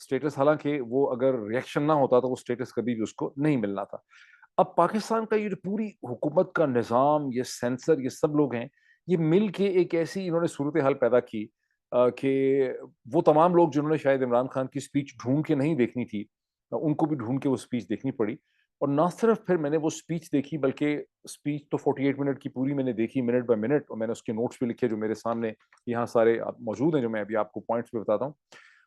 Status, حالانکہ وہ اگر ریئیکشن نہ ہوتا تو وہ اسٹیٹس کبھی بھی اس کو نہیں ملنا تھا. اب پاکستان کا یہ جو پوری حکومت کا نظام، یہ سینسر، یہ سب لوگ ہیں، یہ مل کے ایک ایسی انہوں نے صورتحال پیدا کی کہ وہ تمام لوگ جنہوں نے شاید عمران خان کی اسپیچ ڈھونڈ کے نہیں دیکھنی تھی، ان کو بھی ڈھونڈ کے وہ اسپیچ دیکھنی پڑی. اور نہ صرف پھر میں نے وہ اسپیچ دیکھی، بلکہ اسپیچ تو 48 منٹ کی پوری میں نے دیکھی، منٹ بائی منٹ، اور میں نے اس کے نوٹس بھی لکھے جو میرے سامنے یہاں سارے موجود ہیں، جو میں ابھی آپ کو پوائنٹس بھی بتاتا ہوں.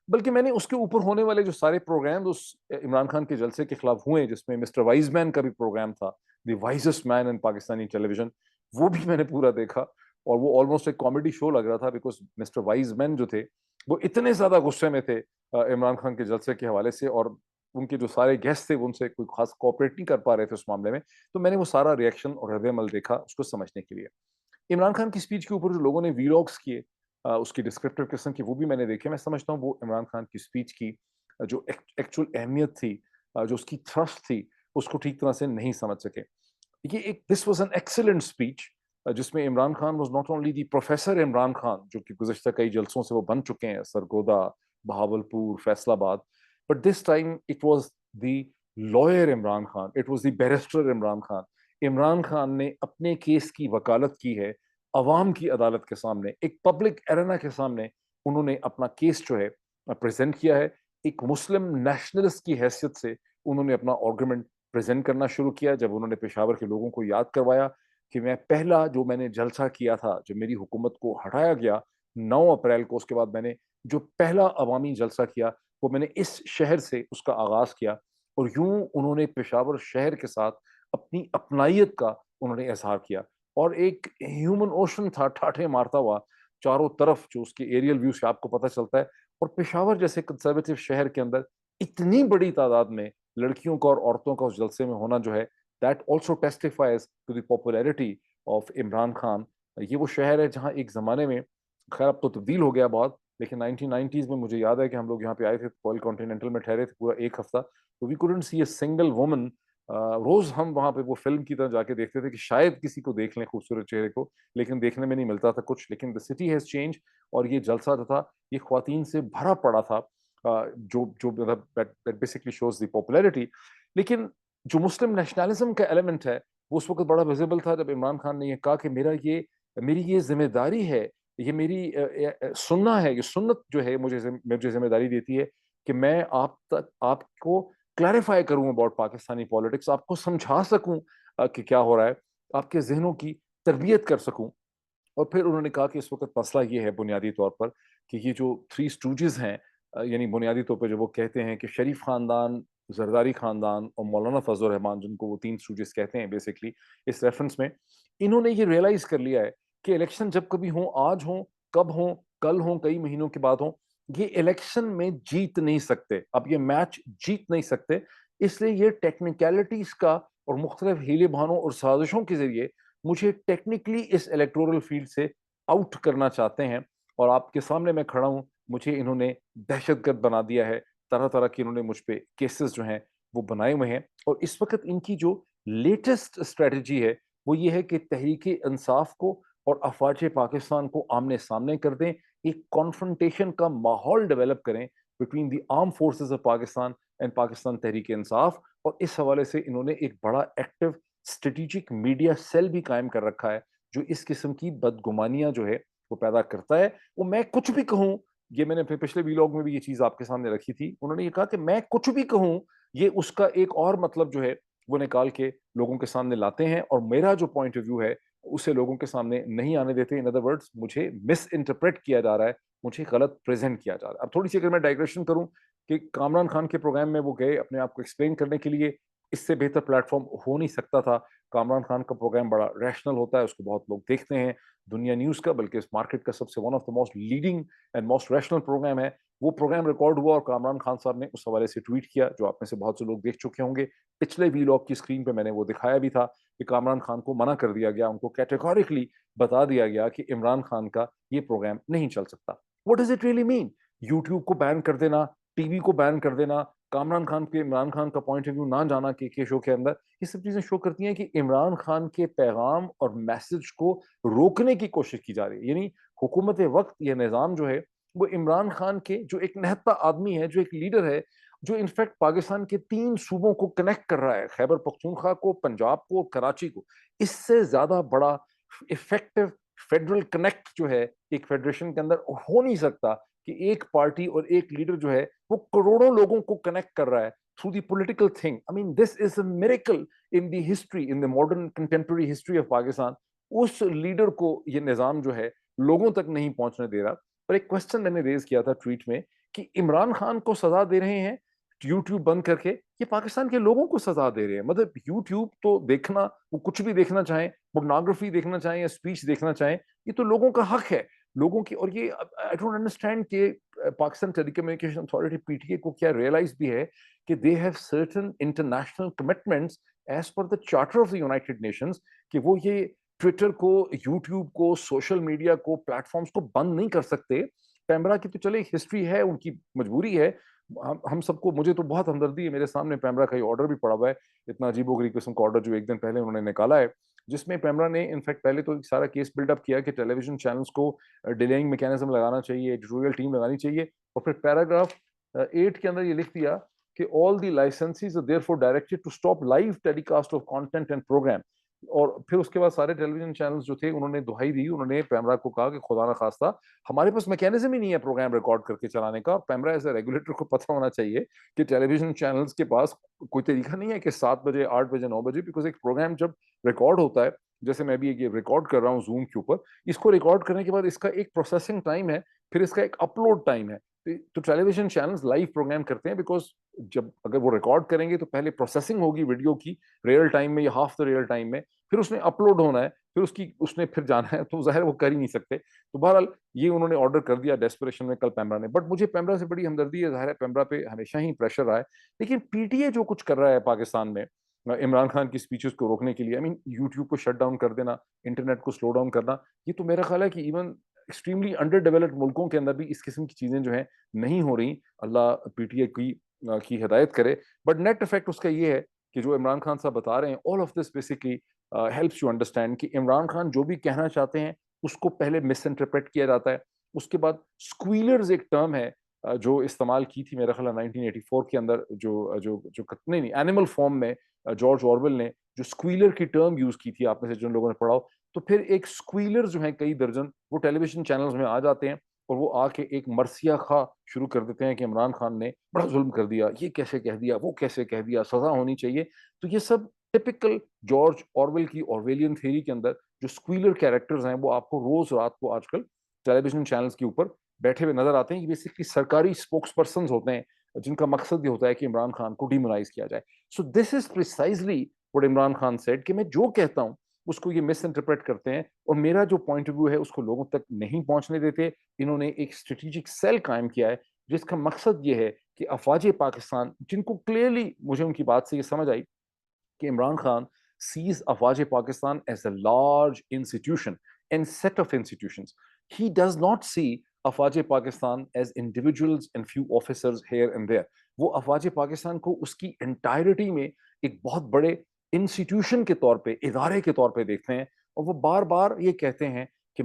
بلکہ میں نے اس کے اوپر ہونے والے جو سارے پروگرام اس عمران خان کے جلسے کے خلاف ہوئے، جس میں مسٹر وائز مین کا بھی پروگرام تھا، دی وائزسٹ مین ان پاکستانی ٹیلی ویژن، وہ بھی میں نے پورا دیکھا. اور وہ آلموسٹ ایک کامیڈی شو لگ رہا تھا، بیکاز مسٹر وائز مین جو تھے وہ اتنے زیادہ غصے میں تھے عمران خان کے جلسے کے حوالے سے، اور ان کے جو سارے گیسٹ تھے وہ ان سے کوئی خاص کوآپریٹ نہیں کر پا رہے تھے اس معاملے میں. تو میں نے وہ سارا ریئیکشن اور رد عمل دیکھا اس کو سمجھنے کے لیے. عمران خان کی اسپیچ کے اوپر جو لوگوں نے ویلاگس کیے، اس کی ڈسکرپٹیو قسم کی، وہ بھی میں نے دیکھے. میں سمجھتا ہوں وہ عمران خان کی اسپیچ کی جو ایکچوئل اہمیت تھی، جو اس کی تھرسٹ تھی، اس کو ٹھیک طرح سے نہیں سمجھ سکے. یہ ایک this was an excellent speech, جس میں Imran Khan was not only the professor Imran Khan, جو کہ گزشتہ کئی جلسوں سے وہ بن چکے ہیں، Sargodha, Bahawalpur, Faisalabad, but this time it was the lawyer Imran Khan, it was the barrister Imran Khan. Imran Khan نے اپنے کیس کی وکالت کی ہے عوام کی عدالت کے سامنے، ایک پبلک ایرینا کے سامنے. انہوں نے اپنا کیس جو ہے پریزنٹ کیا ہے. ایک مسلم نیشنلسٹ کی حیثیت سے انہوں نے اپنا آرگومنٹ پریزنٹ کرنا شروع کیا، جب انہوں نے پشاور کے لوگوں کو یاد کروایا کہ میں نے جلسہ کیا تھا جب میری حکومت کو ہٹایا گیا 9 اپریل کو، اس کے بعد میں نے جو پہلا عوامی جلسہ کیا وہ میں نے اس شہر سے اس کا آغاز کیا. اور یوں انہوں نے پشاور شہر کے ساتھ اپنی اپنائیت کا انہوں نے اظہار کیا. اور ایک ہیومن اوشن تھا ٹھاٹھے مارتا ہوا چاروں طرف، جو اس کے ایریل ویو سے آپ کو پتہ چلتا ہے. اور پشاور جیسے کنزرویٹو شہر کے اندر اتنی بڑی تعداد میں لڑکیوں کا اور عورتوں کا اس جلسے میں ہونا جو ہے، that also testifies to the popularity of Imran Khan. یہ وہ شہر ہے جہاں ایک زمانے میں، خیر اب تو تبدیل ہو گیا بہت، لیکن 1990s میں مجھے یاد ہے کہ ہم لوگ یہاں پہ آئے تھے، رائل کانٹیننٹل میں ٹھہرے تھے پورا ایک ہفتہ. تو we couldn't see a single woman. روز ہم وہاں پہ وہ فلم کی طرح جا کے دیکھتے تھے کہ شاید کسی کو دیکھ لیں خوبصورت چہرے کو، لیکن دیکھنے میں نہیں ملتا تھا کچھ. لیکن دا سٹی ہیز چینج، اور یہ جلسہ جو تھا یہ خواتین سے بھرا پڑا تھا، جو بیسکلی شوز دی پاپولیرٹی. لیکن جو مسلم نیشنلزم کا ایلیمنٹ ہے وہ اس وقت بڑا ویزیبل تھا جب عمران خان نے یہ کہا کہ میری یہ ذمہ داری ہے، یہ میری سننا ہے، یہ سنت جو ہے مجھے ذمہ داری دیتی ہے کہ میں آپ کو کلیریفائی کروں اباؤٹ پاکستانی پالیٹکس، آپ کو سمجھا سکوں کہ کیا ہو رہا ہے، آپ کے ذہنوں کی تربیت کر سکوں. اور پھر انہوں نے کہا کہ اس وقت مسئلہ یہ ہے بنیادی طور پر کہ یہ جو 3 اسٹوجز ہیں، یعنی بنیادی طور پہ جو وہ کہتے ہیں کہ شریف خاندان، زرداری خاندان اور مولانا فضل الرحمان، جن کو وہ 3 اسٹوجز کہتے ہیں بیسکلی اس ریفرنس میں، انہوں نے یہ ریئلائز کر لیا ہے کہ الیکشن جب کبھی ہوں، آج ہوں، کب ہوں، کل ہوں، کئی مہینوں کے بعد ہوں، یہ الیکشن میں جیت نہیں سکتے، اب یہ میچ جیت نہیں سکتے. اس لیے یہ ٹیکنیکلٹیز کا اور مختلف ہیلے بہانوں اور سازشوں کے ذریعے مجھے ٹیکنیکلی اس الیکٹورل فیلڈ سے آؤٹ کرنا چاہتے ہیں. اور آپ کے سامنے میں کھڑا ہوں، مجھے انہوں نے دہشت گرد بنا دیا ہے، طرح طرح کی انہوں نے مجھ پہ کیسز جو ہیں وہ بنائے ہوئے ہیں. اور اس وقت ان کی جو لیٹسٹ اسٹریٹجی ہے وہ یہ ہے کہ تحریک انصاف کو اور افواج پاکستان کو آمنے سامنے کر دیں، ایک کانفرنٹیشن کا ماحول ڈیولپ کریں between the arm forces of Pakistan and Pakistan Tehreek Insaf. اور اس حوالے سے انہوں نے ایک بڑا ایکٹیو اسٹریٹجک میڈیا سیل بھی قائم کر رکھا ہے جو اس قسم کی بدگمانیاں جو ہے وہ پیدا کرتا ہے. وہ میں کچھ بھی کہوں، یہ میں نے اپنے پچھلے ویلاگ میں بھی یہ چیز آپ کے سامنے رکھی تھی، انہوں نے یہ کہا کہ میں کچھ بھی کہوں یہ اس کا ایک اور مطلب جو ہے وہ نکال کے لوگوں کے سامنے لاتے ہیں، اور میرا جو پوائنٹ آف ویو ہے اسے لوگوں کے سامنے نہیں آنے دیتے. ان ادر ورڈز مجھے مس انٹرپریٹ کیا جا رہا ہے، مجھے غلط پریزنٹ کیا جا رہا ہے. اب تھوڑی سی اگر میں ڈائگریشن کروں کہ کامران خان کے پروگرام میں وہ گئے اپنے آپ کو ایکسپلین کرنے کے لیے، اس سے بہتر پلیٹ فارم ہو نہیں سکتا تھا. کامران خان کا پروگرام بڑا ریشنل ہوتا ہے، اس کو بہت لوگ دیکھتے ہیں دنیا نیوز کا، بلکہ اس مارکیٹ کا سب سے one of the most leading and most rational program ہے. وہ پروگرام ریکارڈ ہوا اور کامران خان صاحب نے اس حوالے سے ٹویٹ کیا، جو آپ میں سے بہت سے لوگ دیکھ چکے ہوں گے. پچھلے ویلاگ کی اسکرین پہ میں نے وہ دکھایا بھی تھا کہ کامران خان کو منع کر دیا گیا، ان کو کیٹیگوریکلی بتا دیا گیا کہ عمران خان کا یہ پروگرام نہیں چل سکتا. What does it really mean? YouTube کو بین کر دینا، ٹی وی کو بین کر دینا، کامران خان کے عمران خان کا پوائنٹ آف ویو نہ جانا کے شو کے اندر، یہ سب چیزیں شو کرتی ہیں کہ عمران خان کے پیغام اور میسج کو روکنے کی کوشش کی جا رہی ہے. یعنی حکومت وقت یہ نظام جو ہے وہ عمران خان کے جو ایک نہتا آدمی ہے, جو ایک لیڈر ہے, جو انفیکٹ پاکستان کے 3 صوبوں کو کنیکٹ کر رہا ہے, خیبر پختونخوا کو, پنجاب کو, کراچی کو. اس سے زیادہ بڑا افیکٹو فیڈرل کنیکٹ جو ہے ایک فیڈریشن کے اندر ہو نہیں سکتا کہ ایک پارٹی اور ایک لیڈر جو ہے وہ کروڑوں لوگوں کو کنیکٹ کر رہا ہے through the political thing. I mean, this is a miracle in the history, in the modern contemporary history of Pakistan. اس لیڈر کو یہ نظام جو ہے لوگوں تک نہیں پہنچنے دے رہا. پر ایک کوشچن میں نے ریز کیا تھا ٹویٹ میں کہ عمران خان کو سزا دے رہے ہیں یوٹیوب بند کر کے, یہ پاکستان کے لوگوں کو سزا دے رہے ہیں. مطلب یوٹیوب تو دیکھنا, وہ کچھ بھی دیکھنا چاہیں, پورنوگرافی دیکھنا چاہیں یا اسپیچ دیکھنا چاہیں, یہ تو لوگوں کا حق ہے لوگوں کی. اور یہ آئی ڈونٹ انڈرسٹینڈ کہ Pakistan telecommunication authority P T A کو کیا ریئلائز بھی ہے کہ they have certain international commitments as per the charter of the United Nations کہ وہ یہ ٹویٹر کو, یوٹیوب کو, سوشل میڈیا کو, پلیٹ فارمز کو بند نہیں کر سکتے. پیمرا کی تو چلے ہسٹری ہے, ان کی مجبوری ہے, ہم سب کو, مجھے تو بہت ہمدردی ہے, میرے سامنے پیمرا کا یہ آرڈر بھی پڑا ہوا ہے, اتنا عجیب و غریب قسم کا آرڈر جو ایک دن پہلے انہوں نے نکالا ہے, جس میں پیمرا نے انفیکٹ پہلے تو سارا کیس بلڈ اپ کیا کہ ٹیلی ویژن چینلز کو ڈیلیئنگ میکینزم لگانا چاہیے, ایڈیٹوریل ٹیم لگانی چاہیے, اور پھر پیراگراف 8 کے اندر یہ لکھ دیا کہ all the licensees are therefore directed to stop live telecast of content and program. اور پھر اس کے بعد سارے ٹیلی ویژن چینلز جو تھے انہوں نے دہائی دی, انہوں نے پیمرا کو کہا کہ خدا نخواستہ ہمارے پاس میکینزم ہی نہیں ہے پروگرام ریکارڈ کر کے چلانے کا. پیمرا ایز اے ریگولیٹر کو پتہ ہونا چاہیے کہ ٹیلی ویژن چینلز کے پاس کوئی طریقہ نہیں ہے کہ 7 بجے 8 بجے 9 بجے, بیکاز ایک پروگرام جب ریکارڈ ہوتا ہے, جیسے میں بھی یہ ریکارڈ کر رہا ہوں زوم کے اوپر, اس کو ریکارڈ کرنے کے بعد اس کا ایک پروسیسنگ ٹائم ہے, پھر اس کا ایک اپلوڈ ٹائم ہے. تو ٹیلی ویژن چینلز لائیو پروگرام کرتے ہیں بیکاز جب اگر وہ ریکارڈ کریں گے تو پہلے پروسیسنگ ہوگی ویڈیو کی ریئل ٹائم میں یا ہاف دا ریئل ٹائم میں, پھر اس نے اپلوڈ ہونا ہے, پھر اس نے پھر جانا ہے, تو ظاہر وہ کر ہی نہیں سکتے. تو بہرحال یہ انہوں نے آرڈر کر دیا ڈیسپریشن میں کل پیمرا نے. بٹ مجھے پیمرا سے بڑی ہمدردی ہے, ظاہر ہے پیمرا پہ ہمیشہ ہی پریشر رہا ہے, لیکن پی ٹی اے جو کچھ کر رہا ہے پاکستان میں عمران خان کی اسپیچز کو روکنے کے لیے, آئی مین یوٹیوب کو شٹ ڈاؤن کر دینا, انٹرنیٹ کو سلو ڈاؤن کرنا, یہ تو میرا خیال ہے کہ ایون ایکسٹریملی انڈر ڈیولپڈ ملکوں کے اندر بھی اس قسم کی چیزیں جو ہیں نہیں ہو رہی. اللہ پی ٹی اے کی ہدایت کرے. بٹ نیٹ افیکٹ اس کا یہ ہے کہ جو عمران خان صاحب بتا رہے ہیں, all of this basically helps you understand کہ عمران خان جو بھی کہنا چاہتے ہیں اس کو پہلے مس انٹرپریٹ کیا جاتا ہے. اس کے بعد اسکویلرز ایک ٹرم ہے جو استعمال کی تھی میرا خیال 1984 کے اندر, جو نہیں اینیمل فارم میں جارج اورویل نے جو اسکویلر کی ٹرم یوز کی تھی, آپ میں سے جن لوگوں نے پڑھا ہو, تو پھر ایک اسکویلر جو ہیں کئی درجن وہ ٹیلی ویژن چینلز میں آ جاتے ہیں اور وہ آ کے ایک مرثیہ خواہ شروع کر دیتے ہیں کہ عمران خان نے بڑا ظلم کر دیا, یہ کیسے کہہ دیا, وہ کیسے کہہ دیا, سزا ہونی چاہیے. تو یہ سب ٹپکل جارج اورویل کی اورویلین تھیوری کے اندر جو اسکویلر کیریکٹرز ہیں وہ آپ کو روز رات کو آج کل ٹیلی ویژن چینلز کے اوپر بیٹھے ہوئے نظر آتے ہیں. یہ بیسکلی سرکاری اسپوکس پرسنز ہوتے ہیں جن کا مقصد یہ ہوتا ہے کہ عمران خان کو ڈیمونائز کیا جائے. So this is precisely what Imran Khan said کہ میں جو کہتا ہوں اس کو یہ مس انٹرپریٹ کرتے ہیں, اور میرا جو پوائنٹ آف ویو ہے اس کو لوگوں تک نہیں پہنچنے دیتے. انہوں نے ایک اسٹریٹجک سیل قائم کیا ہے جس کا مقصد یہ ہے کہ افواج پاکستان, جن کو کلیئرلی مجھے ان کی بات سے یہ سمجھ آئی کہ عمران خان sees افواج Pakistan as a large institution and set of institutions. He does not see افواج Pakistan as individuals and few officers here and there. وہ افواج پاکستان کو اس کی انٹائرٹی میں ایک بہت بڑے انسٹیٹیوشن کے طور پہ, ادارے کے طور پہ دیکھتے ہیں, اور وہ بار بار یہ کہتے ہیں کہ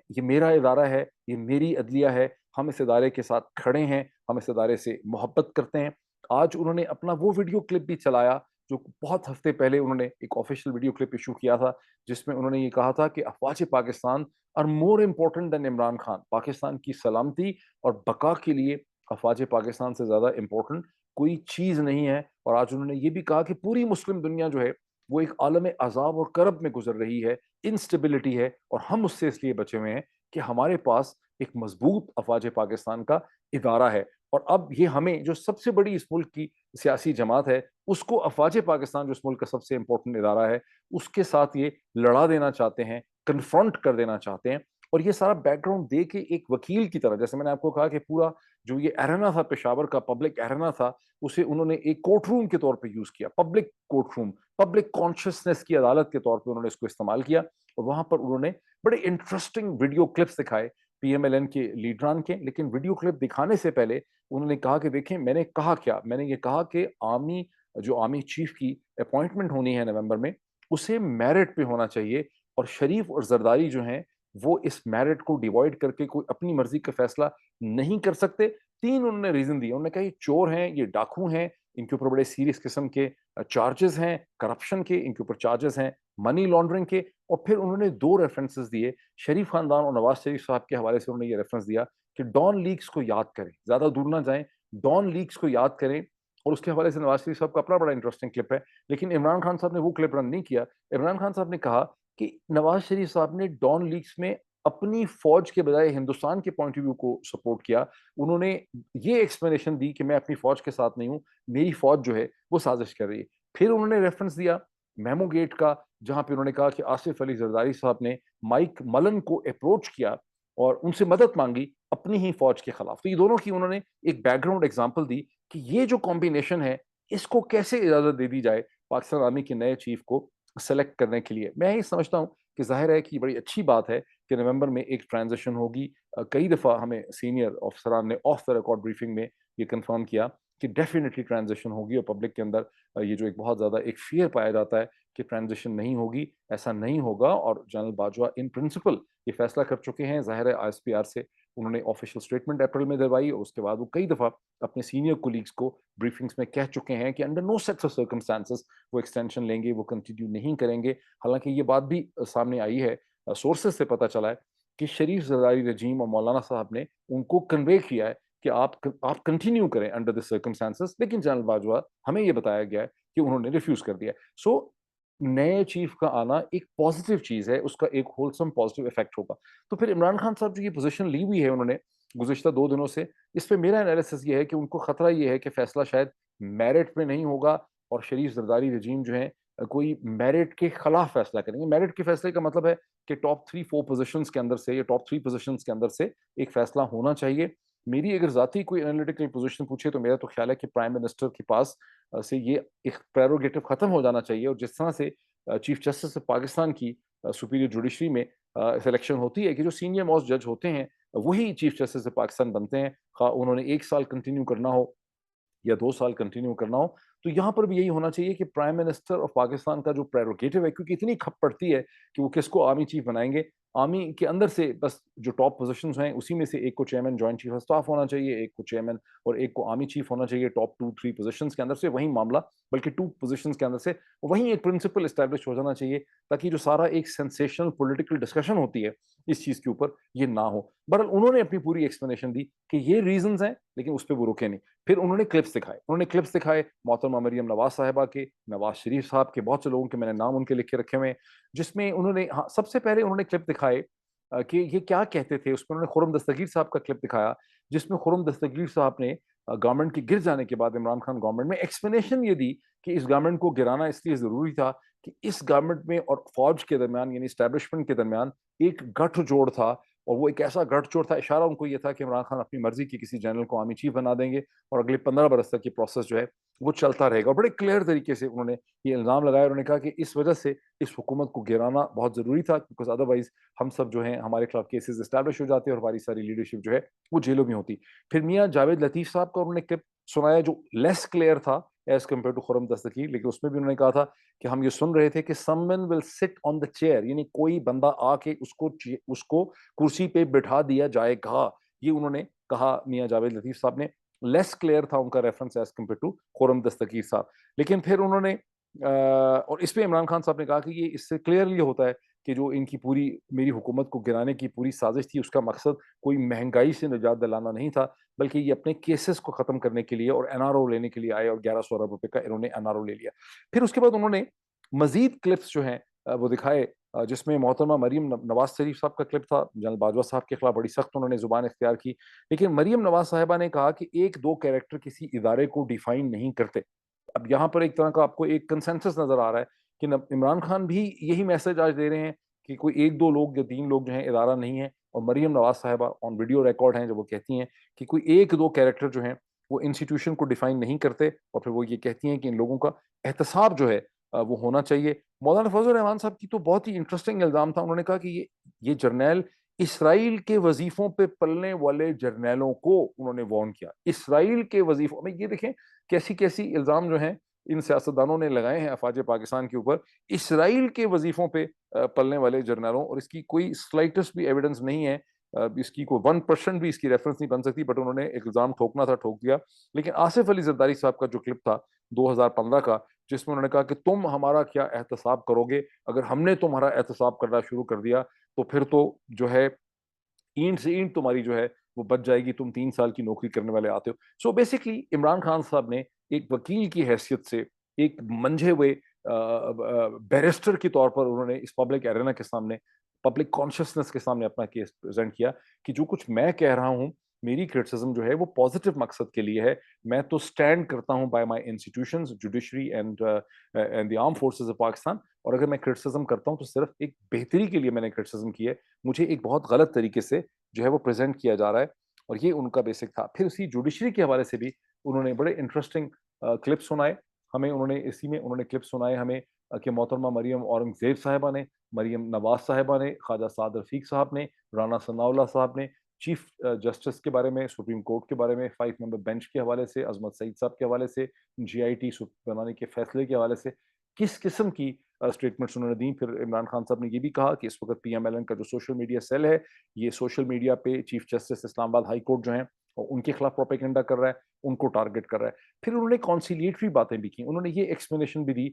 یہ میرا ادارہ ہے, یہ میری عدلیہ ہے, ہم اس ادارے کے ساتھ کھڑے ہیں, ہم اس ادارے سے محبت کرتے ہیں. آج انہوں نے اپنا وہ ویڈیو کلپ بھی چلایا جو بہت ہفتے پہلے انہوں نے ایک آفیشیل ویڈیو کلپ ایشو کیا تھا, جس میں انہوں نے یہ کہا تھا کہ افواج Pakistan are more important than Imran Khan. Pakistan کی سلامتی اور بقا کے لیے افواج پاکستان سے زیادہ امپورٹنٹ کوئی چیز نہیں ہے. اور آج انہوں نے یہ بھی کہا کہ پوری مسلم دنیا جو ہے وہ ایک عالم عذاب اور کرب میں گزر رہی ہے, انسٹیبلٹی ہے, اور ہم اس سے اس لیے بچے ہوئے ہیں کہ ہمارے پاس ایک مضبوط افواج پاکستان کا ادارہ ہے. اور اب یہ ہمیں جو سب سے بڑی اس ملک کی سیاسی جماعت ہے اس کو افواج پاکستان جو اس ملک کا سب سے امپورٹنٹ ادارہ ہے اس کے ساتھ یہ لڑا دینا چاہتے ہیں, کنفرنٹ کر دینا چاہتے ہیں. اور یہ سارا بیک گراؤنڈ دے کے ایک وکیل کی طرح, جیسے میں نے آپ کو کہا کہ پورا جو یہ ایرینا تھا پشاور کا پبلک ایرینا تھا, اسے انہوں نے ایک کورٹ روم کے طور پہ یوز کیا, پبلک کورٹ روم, پبلک کانشیسنیس کی عدالت کے طور پہ انہوں نے اس کو استعمال کیا. اور وہاں پر انہوں نے بڑے انٹرسٹنگ ویڈیو کلپس دکھائے پی ایم ایل این کے لیڈران کے. لیکن ویڈیو کلپ دکھانے سے پہلے انہوں نے کہا کہ دیکھیں میں نے کہا کیا, میں نے یہ کہا کہ آرمی چیف کی اپوائنٹمنٹ ہونی ہے نومبر میں, اسے میرٹ پہ ہونا چاہیے, اور شریف اور زرداری جو ہیں وہ اس میرٹ کو ڈیوائڈ کر کے کوئی اپنی مرضی کا فیصلہ نہیں کر سکتے. 3 انہوں نے ریزن دیے. انہوں نے کہا یہ چور ہیں, یہ ڈاکو ہیں, ان کے اوپر بڑے سیریس قسم کے چارجز ہیں کرپشن کے, ان کے اوپر چارجز ہیں منی لانڈرنگ کے. اور پھر انہوں نے 2 ریفرنسز دیے شریف خاندان اور نواز شریف صاحب کے حوالے سے. انہوں نے یہ ریفرنس دیا کہ ڈان لیکس کو یاد کریں, زیادہ دور نہ جائیں, ڈان لیکس کو یاد کریں. اور اس کے حوالے سے نواز شریف صاحب کا اپنا بڑا انٹرسٹنگ کلپ ہے, لیکن عمران خان صاحب نے وہ کلپ رن نہیں کیا. عمران خان صاحب نے کہا کہ نواز شریف صاحب نے ڈان لیکس میں اپنی فوج کے بجائے ہندوستان کے پوائنٹ آف ویو کو سپورٹ کیا. انہوں نے یہ ایکسپلینیشن دی کہ میں اپنی فوج کے ساتھ نہیں ہوں, میری فوج جو ہے وہ سازش کر رہی ہے. پھر انہوں نے ریفرنس دیا میمو گیٹ کا, جہاں پہ انہوں نے کہا کہ آصف علی زرداری صاحب نے مائک ملن کو اپروچ کیا اور ان سے مدد مانگی اپنی ہی فوج کے خلاف. تو یہ دونوں کی انہوں نے ایک بیک گراؤنڈ ایگزامپل دی کہ یہ جو کمبینیشن ہے اس کو کیسے اجازت دے دی جائے پاکستان آرمی کے نئے چیف کو سلیکٹ کرنے کے لیے. میں یہ سمجھتا ہوں کہ ظاہر ہے کہ بڑی اچھی بات ہے کہ نومبر میں ایک ٹرانزیشن ہوگی. کئی دفعہ ہمیں سینئر آفیسران نے آف دا ریکارڈ بریفنگ میں یہ کنفرم کیا کہ ڈیفینیٹلی ٹرانزیشن ہوگی, اور پبلک کے اندر یہ جو ایک بہت زیادہ ایک فیئر پایا جاتا ہے کہ ٹرانزیشن نہیں ہوگی, ایسا نہیں ہوگا. اور جنرل باجوہ ان پرنسپل یہ فیصلہ کر چکے ہیں. ظاہر ہے آئی ایس پی آر سے انہوں نے آفیشیل اسٹیٹمنٹ اپریل میں دلوائی, اور اس کے بعد وہ کئی دفعہ اپنے سینئر کولیگس کو بریفنگس میں کہہ چکے ہیں کہ under no sets of circumstances وہ ایکسٹینشن لیں گے, وہ کنٹینیو نہیں کریں گے. حالانکہ یہ بات بھی سامنے آئی ہے, سورسز سے پتہ چلا ہے کہ شریف زرداری رجیم اور مولانا صاحب نے ان کو کنوے کیا ہے کہ آپ کنٹینیو کریں انڈر دی سرکمسٹانسز, لیکن جنرل باجوہ ہمیں یہ بتایا گیا ہے کہ انہوں نے ریفیوز کر دیا. سو نئے چیف کا آنا ایک پازیٹیو چیز ہے, اس کا ایک ہولسم پازیٹیو افیکٹ ہوگا. تو پھر عمران خان صاحب جو یہ پوزیشن لی ہوئی ہے انہوں نے گزشتہ 2 دنوں سے, اس پہ میرا انالیسس یہ ہے کہ ان کو خطرہ یہ ہے کہ فیصلہ شاید میرٹ پہ نہیں ہوگا, اور شریف زرداری رجیم جو ہے کوئی میرٹ کے خلاف فیصلہ کریں گے. میرٹ کے فیصلے کا مطلب ہے کہ ٹاپ 3-4 پوزیشنز کے اندر سے یا ٹاپ 3 پوزیشنز کے اندر سے ایک فیصلہ ہونا چاہیے. میری اگر ذاتی کوئی انالیٹیکل پوزیشن پوچھے تو میرا تو خیال ہے کہ پرائم منسٹر کے پاس سے یہ ایک پریروگیٹو ختم ہو جانا چاہیے, اور جس طرح سے چیف جسٹس پاکستان کی سپیریئر جوڈیشری میں سلیکشن ہوتی ہے کہ جو سینئر موسٹ جج ہوتے ہیں وہی چیف جسٹس پاکستان بنتے ہیں, خواہ انہوں نے 1 سال کنٹینیو کرنا ہو یا 2 سال کنٹینیو کرنا ہو. تو یہاں پر بھی یہی ہونا چاہیے کہ پرائم منسٹر آف پاکستان کا جو پریروگیٹو ہے, کیونکہ اتنی کھپ پڑتی ہے کہ وہ کس کو آرمی چیف بنائیں گے, آرمی کے اندر سے بس جو ٹاپ پوزیشنز ہیں اسی میں سے ایک کو chairman joint chief of staff ہونا چاہیے, ایک کو چیئرمین اور ایک کو آرمی چیف ہونا چاہیے. ٹاپ 2-3 پوزیشنز کے اندر سے وہی معاملہ, بلکہ 2 پوزیشنز کے اندر سے وہیں ایک پرنسپل اسٹیبلش ہو جانا چاہیے, تاکہ جو سارا ایک سینسیشنل پولیٹیکل ڈسکشن ہوتی ہے اس چیز کے اوپر یہ نہ ہو. بہرحال انہوں نے اپنی پوری ایکسپلینیشن دی کہ یہ ریزنز ہیں, لیکن اس پہ وہ رکے نہیں. پھر انہوں نے کلپس دکھائے محترمہ مریم نواز صاحبہ کے, نواز شریف صاحب کے, بہت سے لوگوں کے میں نے نام ان کے لکھ کے رکھے ہوئے ہیں, جس میں انہوں نے سب سے پہلے انہوں نے کلپ دکھائے کہ یہ کیا کہتے تھے. اس میں انہوں نے خرم دستگیر صاحب کا کلپ دکھایا, جس میں خرم دستگیر صاحب نے گورنمنٹ کے گر جانے کے بعد عمران خان گورنمنٹ میں ایکسپلینیشن یہ دی کہ اس گورنمنٹ کو گرانا اس لیے ضروری تھا کہ اس گورنمنٹ میں اور فوج کے درمیان یعنی اسٹیبلشمنٹ کے درمیان ایک گٹھ جوڑ تھا, اور وہ ایک ایسا گٹھ جوڑ تھا, اشارہ ان کو یہ تھا کہ عمران خان اپنی مرضی کی کسی جنرل کو آرمی چیف بنا دیں گے اور اگلے 15 برس تک یہ پروسیس جو ہے وہ چلتا رہے گا. اور بڑے کلیئر طریقے سے انہوں نے یہ الزام لگایا, انہوں نے کہا کہ اس وجہ سے اس حکومت کو گرانا بہت ضروری تھا, بیکاز ادروائز ہم سب جو ہیں ہمارے خلاف کیسز اسٹیبلش ہو جاتے اور ہماری ساری لیڈرشپ جو ہے وہ جیلوں میں ہوتی. پھر میاں جاوید لطیف صاحب کا انہوں نے کلپ سنایا جو لیس کلیئر تھا as compare to Khurram Dastgir, لیکن اس میں بھی انہوں نے کہا تھا کہ ہم یہ سن رہے تھے کہ someone will sit on the chair, یعنی کوئی بندہ آ کے اس کو کرسی پہ بٹھا دیا جائے گا. یہ انہوں نے کہا میاں جاوید لطیف صاحب نے. لیس کلیئر تھا ان کا reference as compare to Khurram Dastgir صاحب. لیکن پھر انہوں نے اور اس پہ عمران خان صاحب نے کہا کہ یہ اس سے کلیئرلی ہوتا ہے کہ جو ان کی پوری میری حکومت کو گرانے کی پوری سازش تھی, اس کا مقصد کوئی مہنگائی سے نجات دلانا نہیں تھا, بلکہ یہ اپنے کیسز کو ختم کرنے کے لیے اور این آر او لینے کے لیے آئے, اور 1100 ارب روپے کا انہوں نے این آر او لے لیا. پھر اس کے بعد انہوں نے مزید کلپس جو ہیں وہ دکھائے, جس میں محترمہ مریم نواز شریف صاحب کا کلپ تھا. جنرل باجوہ صاحب کے خلاف بڑی سخت انہوں نے زبان اختیار کی, لیکن مریم نواز صاحبہ نے کہا کہ 1-2 کیریکٹر کسی ادارے کو ڈیفائن نہیں کرتے. اب یہاں پر ایک طرح کا آپ کو ایک کنسنسس نظر آ رہا ہے کہ عمران خان بھی یہی میسج آج دے رہے ہیں کہ کوئی 1-2 لوگ یا 3 لوگ جو ہیں ادارہ نہیں ہیں, اور مریم نواز صاحبہ آن ویڈیو ریکارڈ ہیں جب وہ کہتی ہیں کہ کوئی 1-2 کیریکٹر جو ہیں وہ انسٹیٹیوشن کو ڈیفائن نہیں کرتے, اور پھر وہ یہ کہتی ہیں کہ ان لوگوں کا احتساب جو ہے وہ ہونا چاہیے. مولانا فضل الرحمان صاحب کی تو بہت ہی انٹرسٹنگ الزام تھا. انہوں نے کہا کہ یہ جرنیل اسرائیل کے وظیفوں پہ پلنے والے جرنیلوں کو انہوں نے وارن کیا. اسرائیل کے وظیفوں میں, یہ دیکھیں کیسی الزام جو ہیں ان سیاستدانوں نے لگائے ہیں افواج پاکستان کے اوپر اسرائیل کے وظیفوں پہ پلنے والے جرنیلوں، اور اس کی کوئی سلائٹسٹ بھی ایویڈنس نہیں ہے، اس کی کوئی 1% بھی اس کی ریفرنس نہیں بن سکتی، بٹ انہوں نے ایک الزام ٹھوکنا تھا ٹھوک دیا۔ لیکن آصف علی زرداری صاحب کا جو کلپ تھا 2015 کا، جس میں انہوں نے کہا کہ تم ہمارا کیا احتساب کرو گے، اگر ہم نے تمہارا احتساب کرنا شروع کر دیا تو پھر تو جو ہے اینٹ سے اینٹ تمہاری جو ہے وہ بچ جائے گی، تم 3 سال کی نوکری کرنے والے آتے ہو۔ سو بیسکلی عمران خان صاحب نے ایک وکیل کی حیثیت سے، ایک منجھے ہوئے بیرسٹر کے طور پر انہوں نے اس پبلک ایرینا کے سامنے، پبلک کانشیسنس کے سامنے اپنا کیس پریزنٹ کیا کہ جو کچھ میں کہہ رہا ہوں، میری کرٹیسزم جو ہے وہ پازیٹیو مقصد کے لیے ہے، میں تو سٹینڈ کرتا ہوں by my institutions, judiciary and the arm forces of Pakistan, اور اگر میں کرٹیسزم کرتا ہوں تو صرف ایک بہتری کے لیے میں نے کرٹیسزم کی ہے، مجھے ایک بہت غلط طریقے سے جو ہے وہ پریزنٹ کیا جا رہا ہے، اور یہ ان کا بیسک تھا۔ پھر اسی جوڈیشری کے حوالے سے بھی انہوں نے بڑے انٹرسٹنگ کلپ سنائے ہمیں، انہوں نے اسی میں انہوں نے کلپ سنائے ہمیں کہ محترمہ مریم اورنگزیب صاحبہ نے، مریم نواز صاحبہ نے، خواجہ سعد رفیق صاحب نے، رانا ثناء اللہ صاحب نے، چیف جسٹس کے بارے میں، سپریم کورٹ کے بارے میں، 5 ممبر بینچ کے حوالے سے، عظمت سعید صاحب کے حوالے سے، جی آئی ٹی بنانے کے فیصلے کے حوالے سے کس قسم کی اسٹیٹمنٹس انہوں نے دیں۔ پھر عمران خان صاحب نے یہ بھی کہا کہ اس وقت پی ایم ایل این کا جو سوشل میڈیا سیل ہے، یہ سوشل میڈیا پہ چیف جسٹس اسلام آباد ہائی کورٹ جو ہیں ان کے خلاف پروپیگنڈا کر رہا ہے، ان کو ٹارگٹ کر رہا ہے۔ پھر انہوں نے کانسیلیٹری باتیں بھی کی، انہوں نے یہ ایکسپلینیشن بھی دی،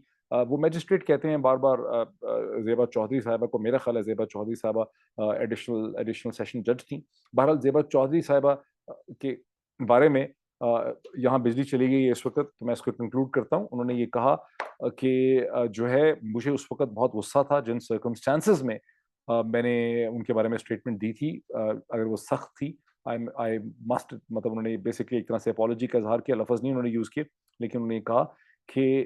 وہ میجسٹریٹ کہتے ہیں بار بار زیبا چودھری صاحبہ کو، میرا خیال ہے زیبا چودھری صاحبہ ایڈیشنل سیشن جج تھیں، بہرحال زیبا چودھری صاحبہ کے بارے میں یہاں بجلی چلی گئی ہے اس وقت، تو میں اس کو کنکلوڈ کرتا ہوں۔ انہوں نے یہ کہا کہ جو ہے مجھے اس وقت بہت غصہ تھا جن سرکمسٹانسز میں میں نے ان کے بارے میں اسٹیٹمنٹ دی تھی، اگر وہ سخت تھی، آئی مسٹ، مطلب انہوں نے بیسکلی ایک طرح سے اپالوجی کا اظہار کیا، لفظ نہیں انہوں نے یوز کیے، لیکن انہوں نے کہا کہ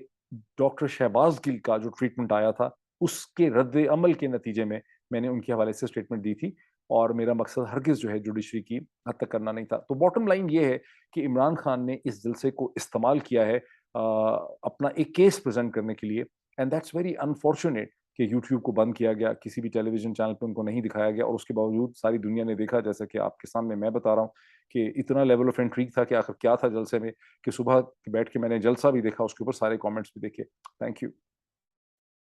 ڈاکٹر شہباز گل کا جو ٹریٹمنٹ آیا تھا اس کے رد عمل کے نتیجے میں نے ان کے حوالے سے اسٹیٹمنٹ دی تھی، اور میرا مقصد ہرگز جو ہے جوڈیشری کی حد تک کرنا نہیں تھا۔ تو باٹم لائن یہ ہے کہ عمران خان نے اس جلسے کو استعمال کیا ہے اپنا ایک کیس پریزنٹ کرنے کے لیے، اینڈ دیٹس ویری انفارچونیٹ کہ یوٹیوب کو بند کیا گیا، کسی بھی ٹیلی ویژن چینل پہ ان کو نہیں دکھایا گیا، اور اس کے باوجود ساری دنیا نے دیکھا، جیسا کہ آپ کے سامنے میں بتا رہا ہوں کہ اتنا لیول آف انٹریگ تھا کہ آخر کیا تھا جلسے میں، کہ صبح بیٹھ کے میں نے جلسہ بھی دیکھا، اس کے اوپر سارے کامنٹس بھی دیکھے۔ Thank you.